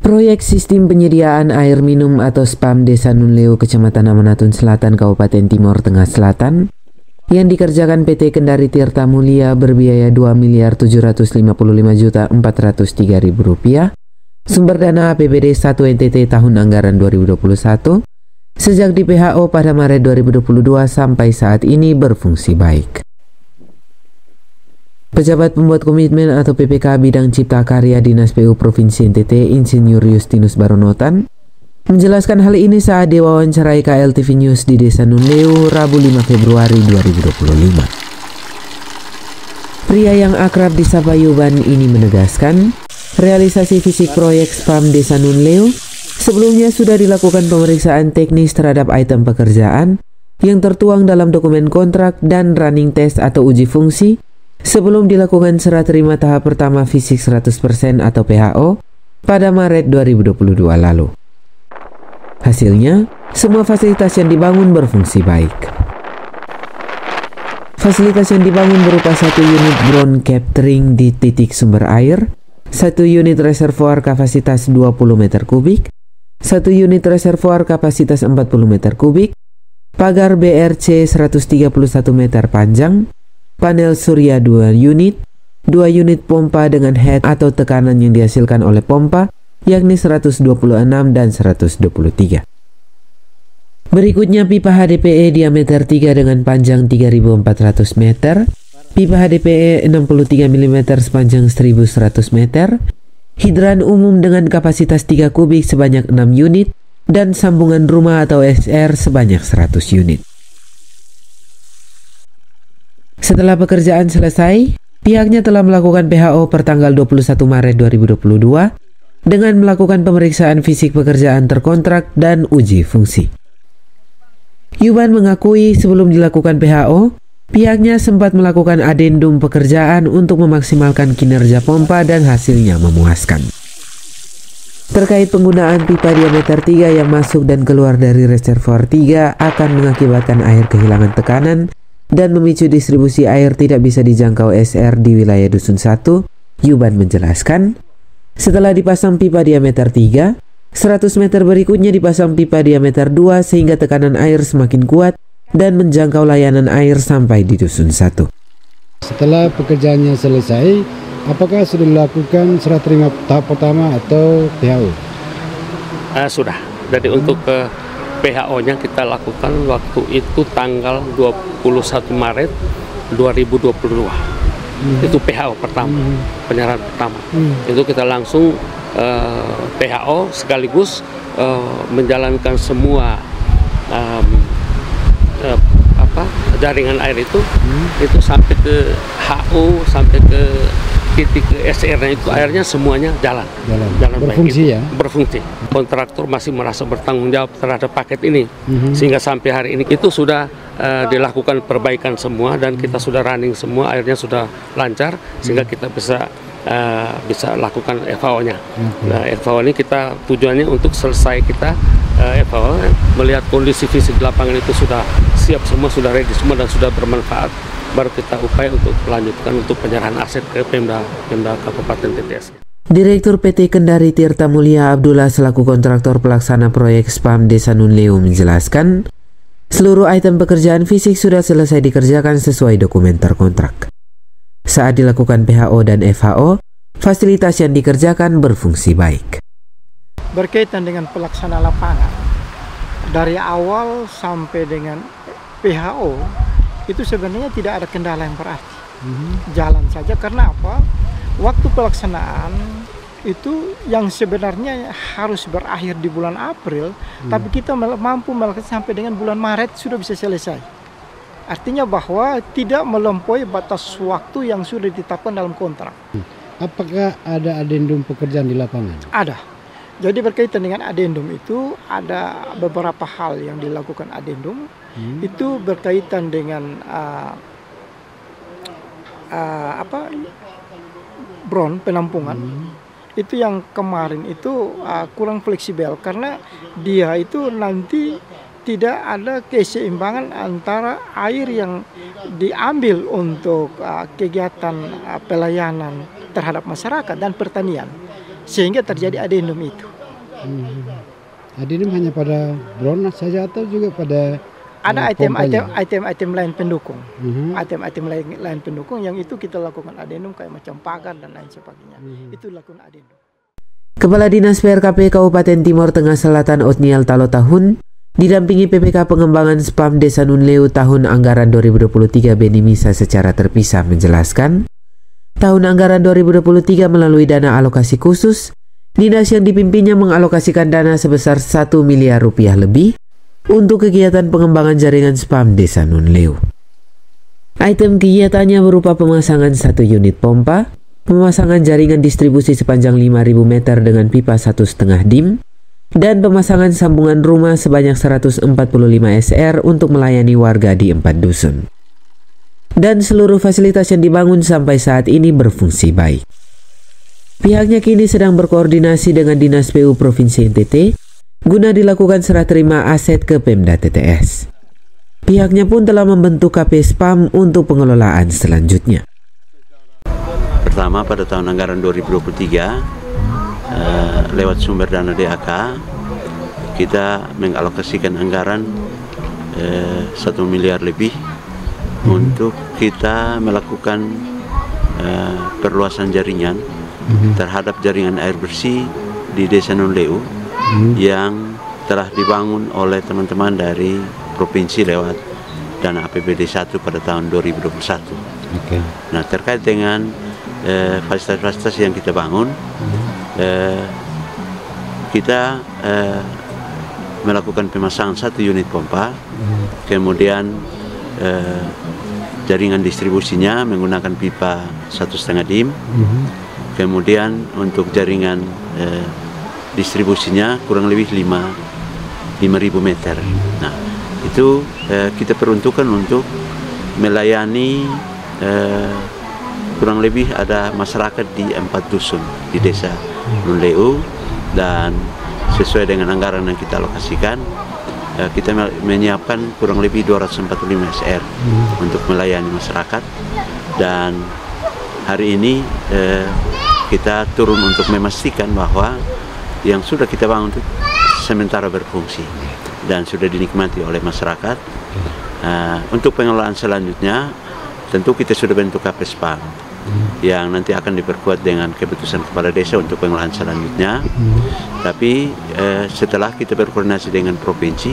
Proyek Sistem Penyediaan Air Minum atau SPAM Desa Nunleu, Kecamatan Amanatun Selatan, Kabupaten Timor Tengah Selatan, yang dikerjakan PT Kendari Tirta Mulia berbiaya Rp2.755.403.000, sumber dana APBD 1 NTT tahun anggaran 2021, sejak di PHO pada Maret 2022 sampai saat ini berfungsi baik. Pejabat Pembuat Komitmen atau PPK Bidang Cipta Karya Dinas PU Provinsi NTT, Insinyur Justinus Baronotan, menjelaskan hal ini saat diwawancarai KLTV News di Desa Nunleu, Rabu 5 Februari 2025. Pria yang akrab disapa Yuban ini menegaskan, realisasi fisik proyek SPAM Desa Nunleu sebelumnya sudah dilakukan pemeriksaan teknis terhadap item pekerjaan yang tertuang dalam dokumen kontrak dan running test atau uji fungsi sebelum dilakukan serah terima tahap pertama fisik 100% atau PHO pada Maret 2022 lalu. Hasilnya, semua fasilitas yang dibangun berfungsi baik. Fasilitas yang dibangun berupa 1 unit ground capturing di titik sumber air, 1 unit reservoir kapasitas 20 meter kubik, 1 unit reservoir kapasitas 40 meter kubik, pagar BRC 131 meter panjang, panel surya 2 unit, 2 unit pompa dengan head atau tekanan yang dihasilkan oleh pompa, yakni 126 dan 123. Berikutnya pipa HDPE diameter 3 dengan panjang 3.400 meter, pipa HDPE 63 mm sepanjang 1.100 meter, hidran umum dengan kapasitas 3 kubik sebanyak 6 unit, dan sambungan rumah atau SR sebanyak 100 unit. Setelah pekerjaan selesai, pihaknya telah melakukan PHO pertanggal 21 Maret 2022 dengan melakukan pemeriksaan fisik pekerjaan terkontrak dan uji fungsi. Yuban mengakui sebelum dilakukan PHO, pihaknya sempat melakukan adendum pekerjaan untuk memaksimalkan kinerja pompa dan hasilnya memuaskan. Terkait penggunaan pipa diameter 3 yang masuk dan keluar dari reservoir 3 akan mengakibatkan air kehilangan tekanan dan memicu distribusi air tidak bisa dijangkau SR di wilayah Dusun 1, Yuban menjelaskan, setelah dipasang pipa diameter 3, 100 meter berikutnya dipasang pipa diameter 2 sehingga tekanan air semakin kuat dan menjangkau layanan air sampai di Dusun 1. Setelah pekerjaannya selesai, apakah sudah dilakukan serah terima tahap pertama atau PHO? Sudah, jadi untuk PHO-nya kita lakukan waktu itu tanggal 21 Maret 2022. Itu PHO pertama, penyerahan pertama. Itu kita langsung PHO sekaligus menjalankan semua jaringan air itu sampai ke HU, sampai ke titik SR-nya itu airnya semuanya jalan berfungsi baik, berfungsi. Kontraktor masih merasa bertanggung jawab terhadap paket ini, sehingga sampai hari ini itu sudah dilakukan perbaikan semua dan kita sudah running semua, airnya sudah lancar sehingga kita bisa lakukan FAO-nya. Nah, FAO ini kita tujuannya untuk selesai kita FAO, melihat kondisi fisik lapangan itu sudah siap semua, sudah ready semua dan sudah bermanfaat, baru kita upaya untuk melanjutkan untuk penyerahan aset ke Pemda Kabupaten TTS. Direktur PT Kendari Tirta Mulia Abdullah selaku kontraktor pelaksana proyek SPAM Desa Nunleu menjelaskan, seluruh item pekerjaan fisik sudah selesai dikerjakan sesuai dokumen terkontrak. Saat dilakukan PHO dan FHO, fasilitas yang dikerjakan berfungsi baik. Berkaitan dengan pelaksana lapangan, dari awal sampai dengan PHO, itu sebenarnya tidak ada kendala yang berarti. Jalan saja, karena apa? Waktu pelaksanaan itu yang sebenarnya harus berakhir di bulan April, tapi kita mampu melakukan sampai dengan bulan Maret sudah bisa selesai. Artinya bahwa tidak melampaui batas waktu yang sudah ditetapkan dalam kontrak. Apakah ada adendum pekerjaan di lapangan? Ada. Jadi berkaitan dengan adendum itu ada beberapa hal yang dilakukan adendum. Itu berkaitan dengan bron penampungan. Itu yang kemarin itu kurang fleksibel karena dia itu nanti tidak ada keseimbangan antara air yang diambil untuk kegiatan pelayanan terhadap masyarakat dan pertanian, sehingga terjadi adendum itu. Adendum hanya pada Bronas saja atau juga pada ada pompanya? item lain pendukung, item lain pendukung yang itu kita lakukan adendum kayak macam pagar dan lain sebagainya. Itu lakukan adendum. Kepala Dinas PRKP Kabupaten Timor Tengah Selatan Otniel Talotahun didampingi PPK Pengembangan Spam Desa Nunleu tahun anggaran 2023 Beni Misa secara terpisah menjelaskan, tahun anggaran 2023 melalui dana alokasi khusus, dinas yang dipimpinnya mengalokasikan dana sebesar 1 miliar rupiah lebih untuk kegiatan pengembangan jaringan spam Desa Nunleu. Item kegiatannya berupa pemasangan 1 unit pompa, pemasangan jaringan distribusi sepanjang 5.000 meter dengan pipa 1,5 dim, dan pemasangan sambungan rumah sebanyak 145 SR untuk melayani warga di 4 dusun. Dan seluruh fasilitas yang dibangun sampai saat ini berfungsi baik. Pihaknya kini sedang berkoordinasi dengan Dinas PU Provinsi NTT guna dilakukan serah terima aset ke Pemda TTS. Pihaknya pun telah membentuk KP Spam untuk pengelolaan selanjutnya. Pertama, pada tahun anggaran 2023 lewat sumber dana DAK kita mengalokasikan anggaran 1 miliar lebih untuk kita melakukan perluasan jaringan terhadap jaringan air bersih di Desa Nunleu yang telah dibangun oleh teman-teman dari provinsi lewat dana APBD 1 pada tahun 2021. Nah, terkait dengan fasilitas-fasilitas yang kita bangun, kita melakukan pemasangan 1 unit pompa, kemudian jaringan distribusinya menggunakan pipa 1,5 dim, kemudian untuk jaringan distribusinya kurang lebih 5.000 meter. Nah, itu kita peruntukkan untuk melayani kurang lebih ada masyarakat di 4 dusun di Desa Nunleu, dan sesuai dengan anggaran yang kita alokasikan, kita menyiapkan kurang lebih 245 SR untuk melayani masyarakat. Dan hari ini kita turun untuk memastikan bahwa yang sudah kita bangun itu sementara berfungsi dan sudah dinikmati oleh masyarakat. Untuk pengelolaan selanjutnya tentu kita sudah bentuk KP Spam yang nanti akan diperkuat dengan keputusan kepala desa untuk pengelolaan selanjutnya. Tapi setelah kita berkoordinasi dengan provinsi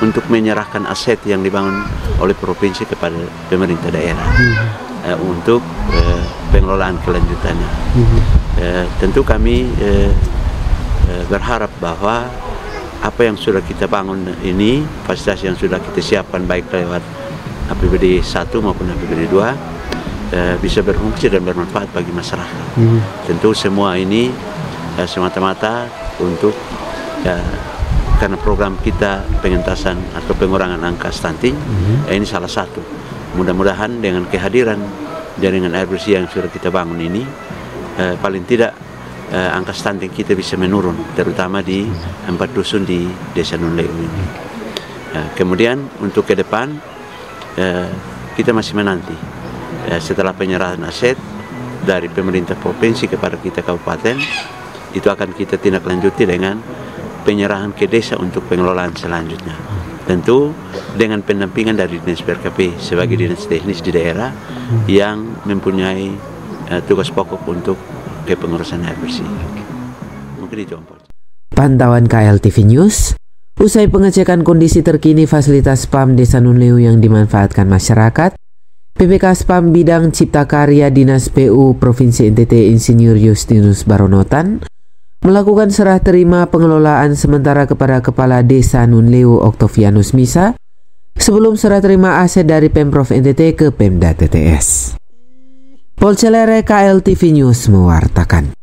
untuk menyerahkan aset yang dibangun oleh provinsi kepada pemerintah daerah untuk pengelolaan kelanjutannya. Tentu kami berharap bahwa apa yang sudah kita bangun ini, fasilitas yang sudah kita siapkan baik lewat APBD 1 maupun APBD 2 bisa berfungsi dan bermanfaat bagi masyarakat. Tentu semua ini semata-mata untuk karena program kita pengentasan atau pengurangan angka stunting, ini salah satu. Mudah-mudahan dengan kehadiran jaringan air bersih yang sudah kita bangun ini, paling tidak angka stunting kita bisa menurun, terutama di 4 dusun di Desa Nunleu ini. Kemudian untuk ke depan kita masih menanti setelah penyerahan aset dari pemerintah provinsi kepada kita kabupaten, itu akan kita tindak lanjuti dengan penyerahan ke desa untuk pengelolaan selanjutnya. Tentu dengan pendampingan dari Dinas PRKP sebagai dinas teknis di daerah yang mempunyai tugas pokok untuk kepengurusan air bersih. Mungkin itu. Pantauan KLTV News, usai pengecekan kondisi terkini fasilitas spam Desa Nunleu yang dimanfaatkan masyarakat, PPK Spam Bidang Cipta Karya Dinas PU Provinsi NTT Insinyur Justinus Baronotan melakukan serah terima pengelolaan sementara kepada Kepala Desa Nunleu Octavianus Misa sebelum serah terima aset dari Pemprov NTT ke Pemda TTS. Polcelere KLTV News mewartakan.